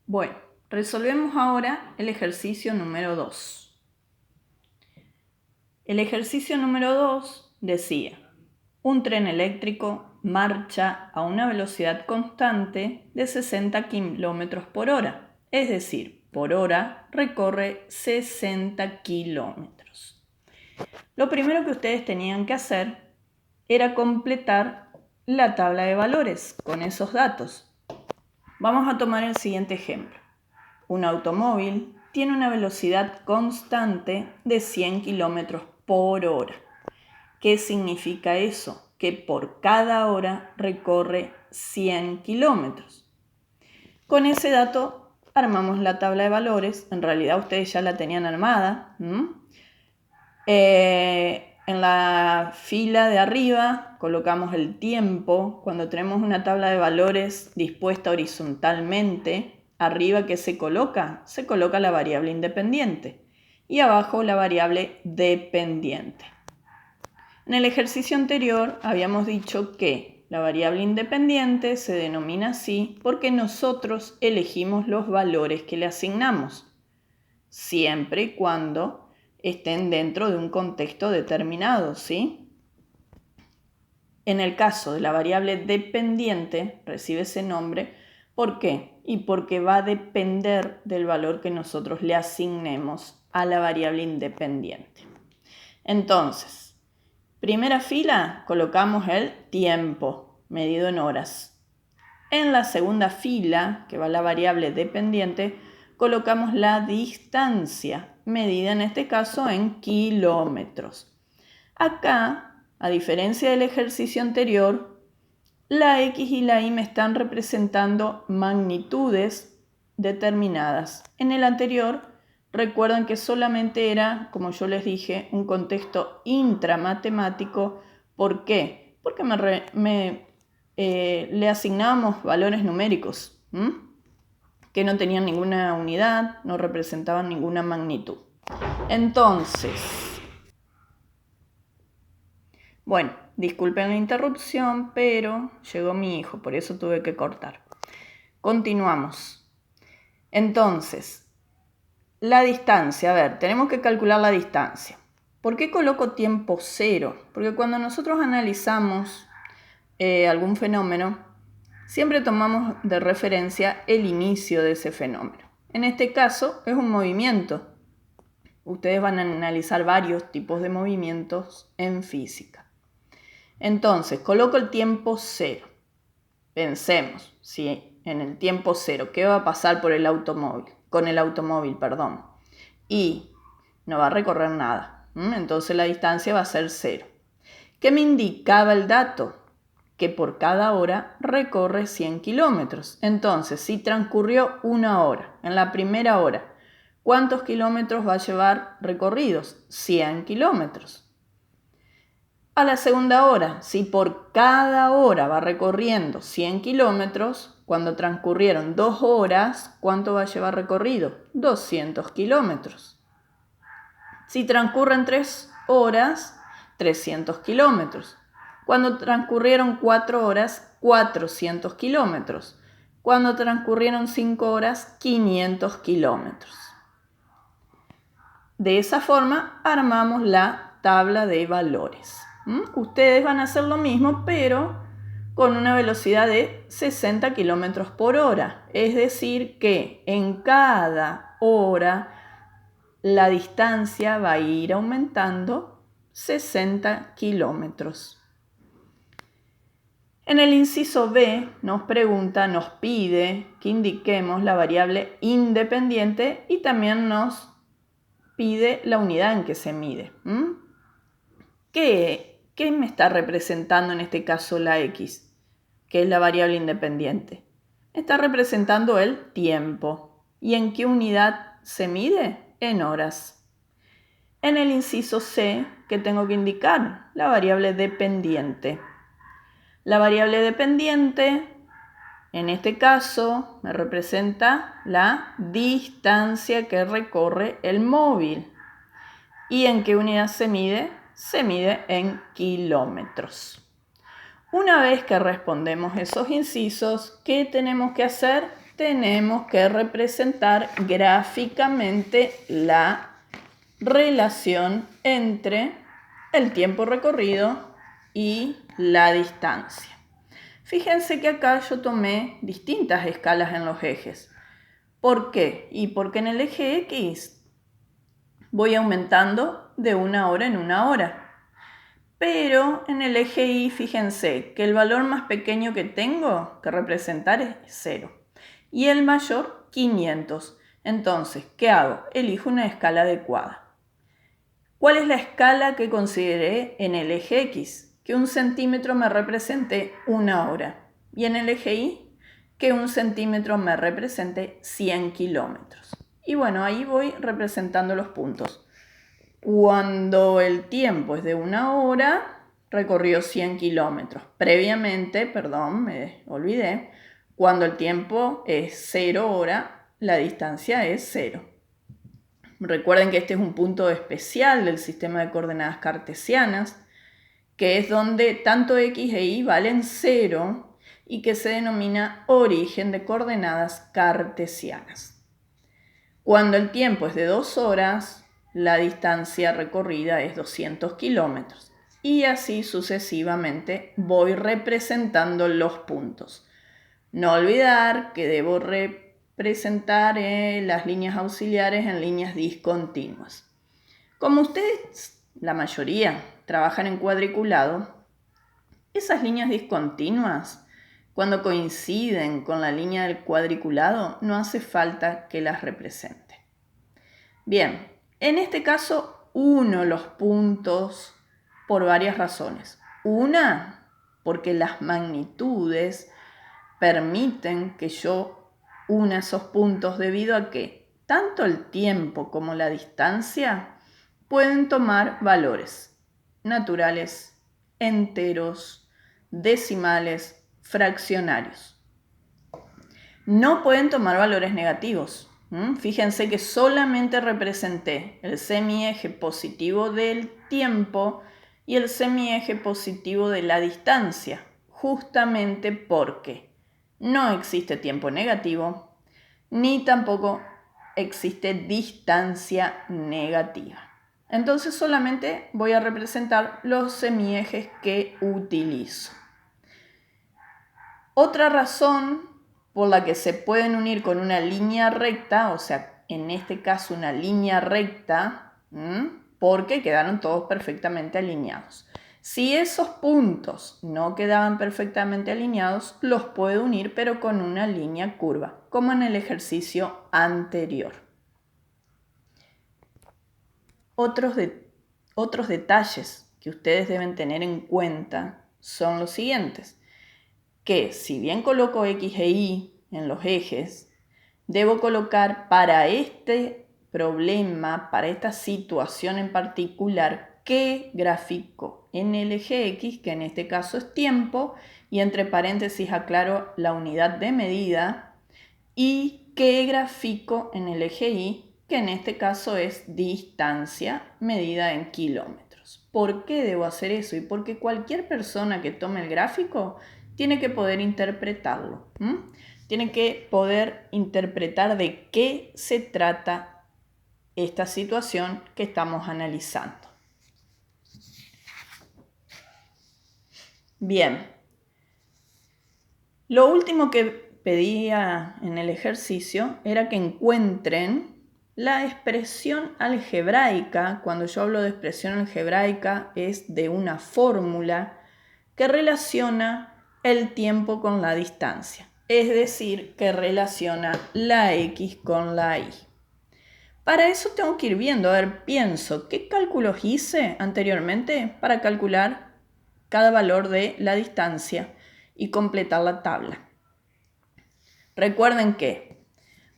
Bueno, resolvemos ahora el ejercicio número 2. El ejercicio número 2 decía: un tren eléctrico marcha a una velocidad constante de 60 km por hora, es decir, por hora recorre 60 kilómetros. Lo primero que ustedes tenían que hacer era completar la tabla de valores con esos datos. Vamos a tomar el siguiente ejemplo. Un automóvil tiene una velocidad constante de 100 km por hora. ¿Qué significa eso? Que por cada hora recorre 100 kilómetros. Con ese dato armamos la tabla de valores. En realidad ustedes ya la tenían armada. En la fila de arriba colocamos el tiempo. Cuando tenemos una tabla de valores dispuesta horizontalmente, arriba, ¿qué se coloca? Se coloca la variable independiente y abajo la variable dependiente. En el ejercicio anterior habíamos dicho que la variable independiente se denomina así porque nosotros elegimos los valores que le asignamos, siempre y cuando estén dentro de un contexto determinado, ¿sí? En el caso de la variable dependiente, recibe ese nombre. ¿Por qué? Y porque va a depender del valor que nosotros le asignemos a la variable independiente. Entonces, primera fila colocamos el tiempo, medido en horas. En la segunda fila, que va la variable dependiente, colocamos la distancia, medida en este caso en kilómetros. Acá, a diferencia del ejercicio anterior, la X y la Y me están representando magnitudes determinadas. En el anterior, recuerden que solamente era, como yo les dije, un contexto intramatemático. ¿Por qué? Porque le asignamos valores numéricos, que no tenían ninguna unidad, no representaban ninguna magnitud. Entonces, bueno, disculpen la interrupción, pero llegó mi hijo, por eso tuve que cortar. Continuamos. Entonces, la distancia, a ver, tenemos que calcular la distancia. ¿Por qué coloco tiempo cero? Porque cuando nosotros analizamos algún fenómeno, siempre tomamos de referencia el inicio de ese fenómeno. En este caso es un movimiento. Ustedes van a analizar varios tipos de movimientos en física. Entonces, coloco el tiempo cero. Pensemos, ¿sí? En el tiempo cero, ¿qué va a pasar con el automóvil? Y no va a recorrer nada. Entonces la distancia va a ser cero. ¿Qué me indicaba el dato? Que por cada hora recorre 100 kilómetros. Entonces, si transcurrió una hora, en la primera hora, ¿cuántos kilómetros va a llevar recorridos? 100 kilómetros. A la segunda hora, si por cada hora va recorriendo 100 kilómetros, cuando transcurrieron 2 horas, ¿cuánto va a llevar recorrido? 200 kilómetros. Si transcurren 3 horas, 300 kilómetros. Cuando transcurrieron 4 horas, 400 kilómetros. Cuando transcurrieron 5 horas, 500 kilómetros. De esa forma armamos la tabla de valores. Ustedes van a hacer lo mismo, pero con una velocidad de 60 kilómetros por hora. Es decir, que en cada hora la distancia va a ir aumentando 60 kilómetros. En el inciso B nos pide que indiquemos la variable independiente y también nos pide la unidad en que se mide. ¿Qué me está representando en este caso la X, que es la variable independiente? Está representando el tiempo. ¿Y en qué unidad se mide? En horas. En el inciso C, ¿qué tengo que indicar? La variable dependiente. La variable dependiente, en este caso, me representa la distancia que recorre el móvil. ¿Y en qué unidad se mide? Se mide en kilómetros. Una vez que respondemos esos incisos, ¿qué tenemos que hacer? tenemos que representar gráficamente la relación entre el tiempo recorrido y la distancia. Fíjense que acá yo tomé distintas escalas en los ejes. ¿Por qué? Y porque en el eje X voy aumentando de 1 hora en 1 hora. Pero en el eje Y, fíjense que el valor más pequeño que tengo que representar es 0. Y el mayor, 500. Entonces, ¿qué hago? Elijo una escala adecuada. ¿Cuál es la escala que consideré en el eje X? Que 1 centímetro me represente 1 hora. Y en el eje Y, que 1 centímetro me represente 100 kilómetros. Y bueno, ahí voy representando los puntos. Cuando el tiempo es de 1 hora, recorrió 100 kilómetros. Previamente, perdón, me olvidé, cuando el tiempo es 0 hora, la distancia es 0. Recuerden que este es un punto especial del sistema de coordenadas cartesianas, que es donde tanto X e Y valen 0 y que se denomina origen de coordenadas cartesianas. Cuando el tiempo es de 2 horas, la distancia recorrida es 200 kilómetros. Y así sucesivamente voy representando los puntos. No olvidar que debo representar las líneas auxiliares en líneas discontinuas. Como ustedes, la mayoría, trabajan en cuadriculado, esas líneas discontinuas, cuando coinciden con la línea del cuadriculado, no hace falta que las represente. Bien, en este caso uno los puntos por varias razones. Una, porque las magnitudes permiten que yo una esos puntos debido a que tanto el tiempo como la distancia pueden tomar valores naturales, enteros, decimales, fraccionarios. No pueden tomar valores negativos. Fíjense que solamente representé el semieje positivo del tiempo y el semieje positivo de la distancia, justamente porque no existe tiempo negativo ni tampoco existe distancia negativa. Entonces solamente voy a representar los semiejes que utilizo. Otra razón por la que se pueden unir con una línea recta, o sea, en este caso una línea recta, porque quedaron todos perfectamente alineados. Si esos puntos no quedaban perfectamente alineados, los puedo unir pero con una línea curva, como en el ejercicio anterior. Otros detalles que ustedes deben tener en cuenta son los siguientes. Que si bien coloco X e Y en los ejes, debo colocar para este problema, para esta situación en particular, qué gráfico en el eje X, que en este caso es tiempo, y entre paréntesis aclaro la unidad de medida, y qué gráfico en el eje Y, que en este caso es distancia medida en kilómetros. ¿Por qué debo hacer eso? Y porque cualquier persona que tome el gráfico tiene que poder interpretarlo. Tiene que poder interpretar de qué se trata esta situación que estamos analizando. Bien. Lo último que pedía en el ejercicio era que encuentren la expresión algebraica. Cuando yo hablo de expresión algebraica es de una fórmula que relaciona el tiempo con la distancia, es decir, que relaciona la X con la Y. Para eso tengo que ir viendo, pienso, ¿qué cálculos hice anteriormente para calcular cada valor de la distancia y completar la tabla? Recuerden que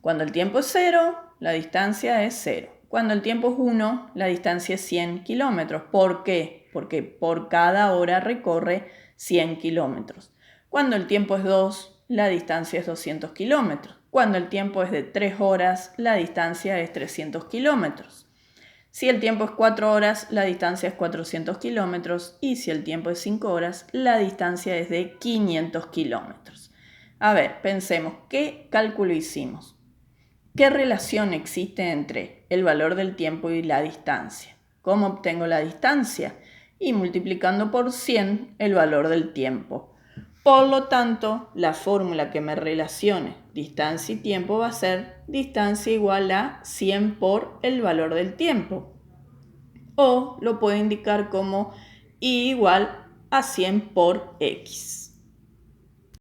cuando el tiempo es 0, la distancia es 0. Cuando el tiempo es 1, la distancia es 100 kilómetros. ¿Por qué? Porque por cada hora recorre 100 kilómetros. Cuando el tiempo es 2, la distancia es 200 kilómetros. Cuando el tiempo es de 3 horas, la distancia es 300 kilómetros. Si el tiempo es 4 horas, la distancia es 400 kilómetros. Y si el tiempo es 5 horas, la distancia es de 500 kilómetros. A ver, pensemos, ¿qué cálculo hicimos? ¿Qué relación existe entre el valor del tiempo y la distancia? ¿Cómo obtengo la distancia? Y multiplicando por 100 el valor del tiempo. Por lo tanto, la fórmula que me relacione distancia y tiempo va a ser distancia igual a 100 por el valor del tiempo. O lo puedo indicar como y igual a 100 por x.